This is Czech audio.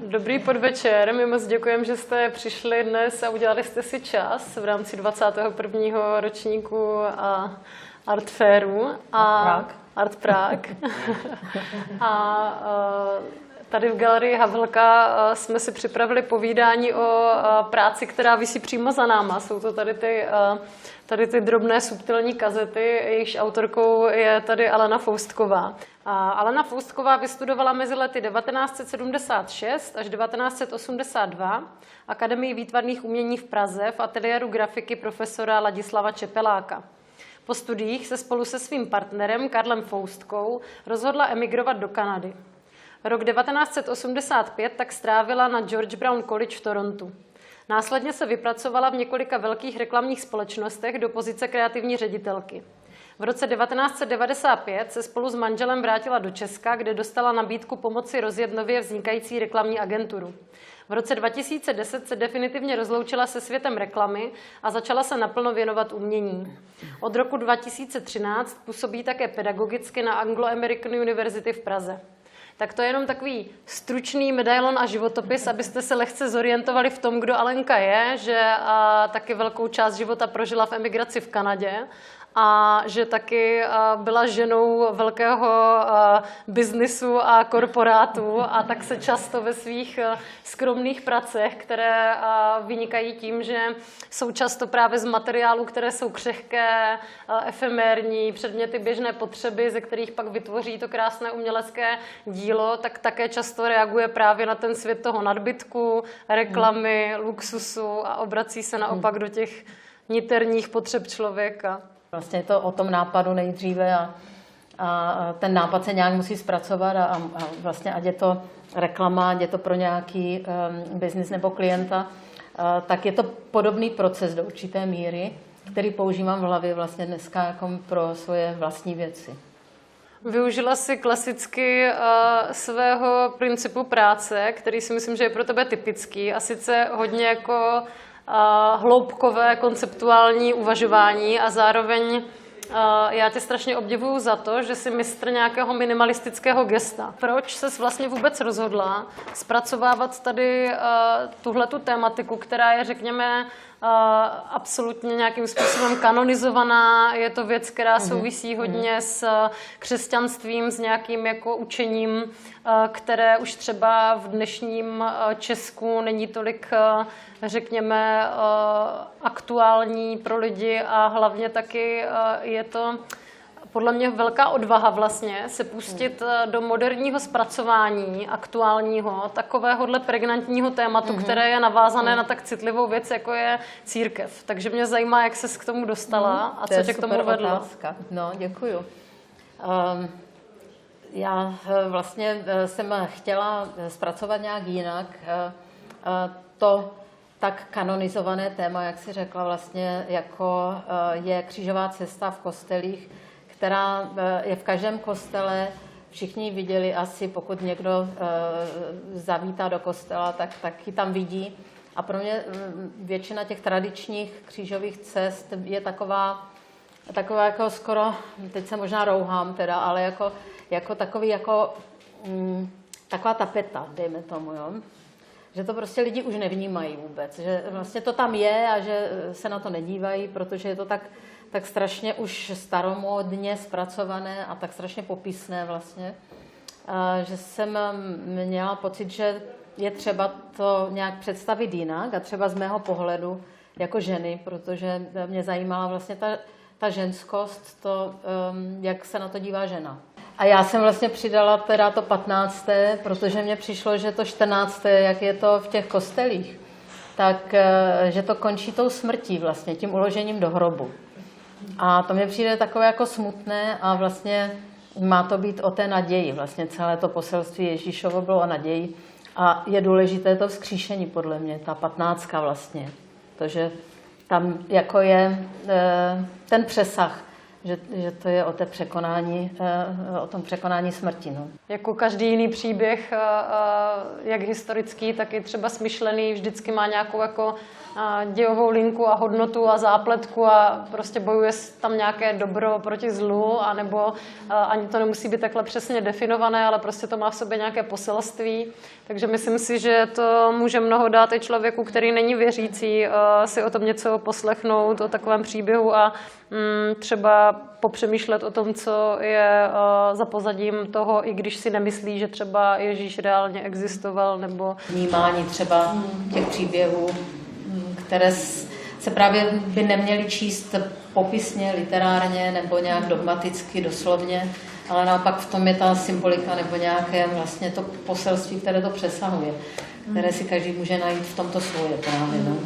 Dobrý podvečer, my moc děkujeme, že jste přišli dnes a udělali jste si čas v rámci 21. ročníku Art Fairu a Art Prague. Tady v galerii Havelka jsme si připravili povídání o práci, která visí přímo za náma. Jsou to tady ty drobné subtilní kazety, jejichž autorkou je tady Alena Foustková. Alena Foustková vystudovala mezi lety 1976 až 1982 Akademii výtvarných umění v Praze v ateliéru grafiky profesora Ladislava Čepeláka. Po studiích se spolu se svým partnerem Karlem Foustkou rozhodla emigrovat do Kanady. Rok 1985 tak strávila na George Brown College v Torontu. Následně se vypracovala v několika velkých reklamních společnostech do pozice kreativní ředitelky. V roce 1995 se spolu s manželem vrátila do Česka, kde dostala nabídku pomoci rozjet nově vznikající reklamní agenturu. V roce 2010 se definitivně rozloučila se světem reklamy a začala se naplno věnovat umění. Od roku 2013 působí také pedagogicky na Anglo-American University v Praze. Tak to je jenom takový stručný medailon a životopis, abyste se lehce zorientovali v tom, kdo Alenka je, že taky velkou část života prožila v emigraci v Kanadě a že taky byla ženou velkého biznisu a korporátu a tak se často ve svých skromných pracech, které vynikají tím, že jsou často právě z materiálů, které jsou křehké, efemérní, předměty běžné potřeby, ze kterých pak vytvoří to krásné umělecké dílo, tak také často reaguje právě na ten svět toho nadbytku, reklamy, luxusu a obrací se naopak do těch niterních potřeb člověka. Vlastně je to o tom nápadu nejdříve a ten nápad se nějak musí zpracovat a vlastně ať je to reklama, ať je to pro nějaký biznis nebo klienta, tak je to podobný proces do určité míry, který používám v hlavě vlastně dneska jako pro svoje vlastní věci. Využila si klasicky svého principu práce, který si myslím, že je pro tebe typický a sice hodně jako hloubkové konceptuální uvažování a zároveň já tě strašně obdivuju za to, že jsi mistr nějakého minimalistického gesta. Proč ses vlastně vůbec rozhodla zpracovávat tady tuhletu tématiku, která je, řekněme, absolutně nějakým způsobem kanonizovaná. Je to věc, která souvisí hodně s křesťanstvím, s nějakým jako učením, které už třeba v dnešním Česku není tolik, řekněme, aktuální pro lidi a hlavně taky je to podle mě velká odvaha vlastně se pustit do moderního zpracování aktuálního, takovéhohle pregnantního tématu, které je navázané na tak citlivou věc, jako je církev. Takže mě zajímá, jak ses k tomu dostala a co tě k tomu vedlo. Otázka. No, děkuju. Já vlastně jsem chtěla zpracovat nějak jinak to tak kanonizované téma, jak jsi řekla, vlastně jako je křížová cesta v kostelích, která je v každém kostele. Všichni viděli asi, pokud někdo zavítá do kostela, tak ji tam vidí. A pro mě většina těch tradičních křížových cest je taková jako skoro, teď se možná rouhám teda, ale jako takový jako taková tapeta, dejme tomu, jo. Že to prostě lidi už nevnímají vůbec, že vlastně to tam je a že se na to nedívají, protože je to tak strašně už staromódně zpracované a tak strašně popisné vlastně, že jsem měla pocit, že je třeba to nějak představit jinak a třeba z mého pohledu jako ženy, protože mě zajímala vlastně ta ženskost, to, jak se na to dívá žena. A já jsem vlastně přidala teda to 15., protože mně přišlo, že to 14., jak je to v těch kostelích, tak že to končí tou smrtí vlastně, tím uložením do hrobu. A to mně přijde takové jako smutné a vlastně má to být o té naději. Vlastně celé to poselství Ježíšovo bylo o naději. A je důležité to vzkříšení podle mě, ta 15. vlastně. Protože tam jako je ten přesah že to je o tom překonání smrti. No. Jako každý jiný příběh, jak historický, tak i třeba smyšlený, vždycky má nějakou jako dějovou linku a hodnotu a zápletku a prostě bojuje tam nějaké dobro proti zlu, anebo ani to nemusí být takhle přesně definované, ale prostě to má v sobě nějaké poselství. Takže myslím si, že to může mnoho dát i člověku, který není věřící, si o tom něco poslechnout, o takovém příběhu a třeba popřemýšlet o tom, co je za pozadím toho, i když si nemyslí, že třeba Ježíš reálně existoval, nebo vnímání třeba těch příběhů, které se právě by neměly číst popisně, literárně nebo nějak dogmaticky, doslovně, ale naopak v tom je ta symbolika nebo nějaké vlastně to poselství, které to přesahuje, které si každý může najít v tomto svoje právě. No.